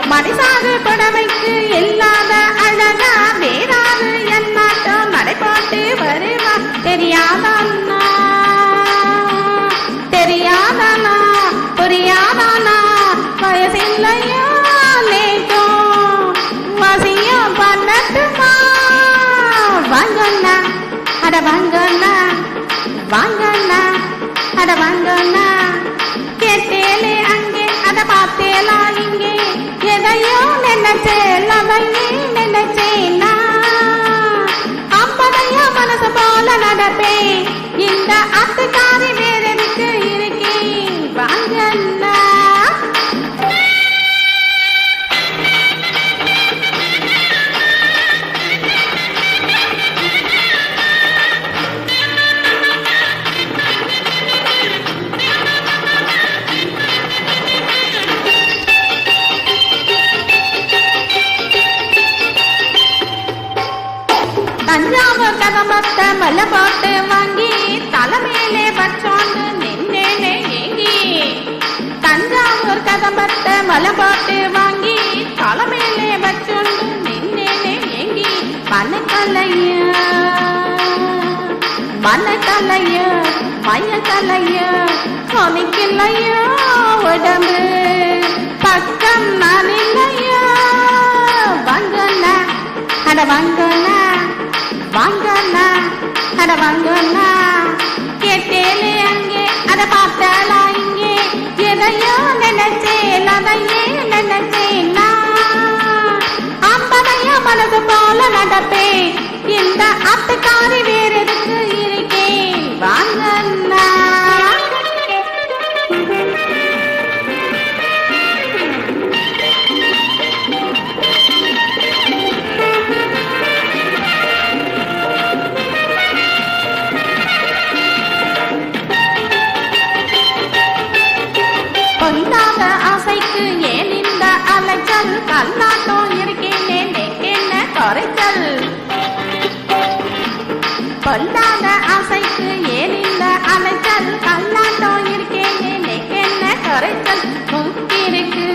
மடிசாது புடவைக்கு இல்லாத அழகா வேறாது என்னாட்டம் நடைபோட்டு வருவா தெரியாதண்ணா தெரியாதண்ணா புரியாதண்ணா வயசில்லையோ நேற்றும் வசியம் பண்ணட்டுமா வாங்கண்ணா அட வாங்கண்ணா வாங்கண்ணா அட வாங்கண்ணா கேட்டேலே அங்கே அத பார்த்தேலா இங்கே எதையோ நினைச்சேன் அதையே நினைச்சேனா அப்பதையோ மனசு போல நடப்பேன் இந்த அத்துக்காரி வேறதுக்கு இருக்கேன் வாங்கண்ணா தஞ்சாவூர் கதமத்த மல்ல போட்டு வாங்கி தலைமையிலே பச்சோண்டு நின்னேனே ஏங்கி தஞ்சாவூர் கதமத்த மல்ல போட்டு வாங்கி தலைமையிலே பச்சோண்டு நின்னேனே ஏங்கி மனக்கலைய மயக்கலைய கொனைக்கில்லையோ உடம்பு பக்கம் நான் இல்லையோ வாங்கண்ணா அட வாங்கண்ணா வாங்கண்ணா அட வாங்கண்ணா கேட்டேலே அங்கே அத பார்த்தாலா இங்கே எதையோ நினைச்சேன் அதையே நினைச்சேன்னா அப்பதையோ மனசு போல நடப்பேன் இந்த அத்துக்காரி வேறதுக்கு இருக்கேன் வாங்கண்ணா பொல்லாத ஆசைக்கு ஏன் இந்த அலைச்சல் கல்லாட்டம் இருக்கேனே என்ன குறைச்சல் பொல்லாத ஆசைக்கு ஏன் இந்த அலைச்சல் கல்லாட்டம் இருக்கேனே என்ன குறைச்சல் மூக்கிருக்கு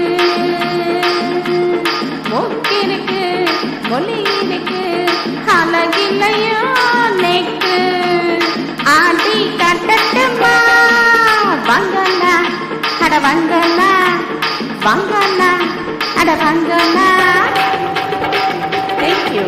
மொழி இருக்கு அழகில்லையோ நெக்கு ஆடி கட்டட்டுமா வாங்கண்ணா அட வாங்கண்ணா வாங்கண்ணா அட வாங்கண்ணா. Thank you.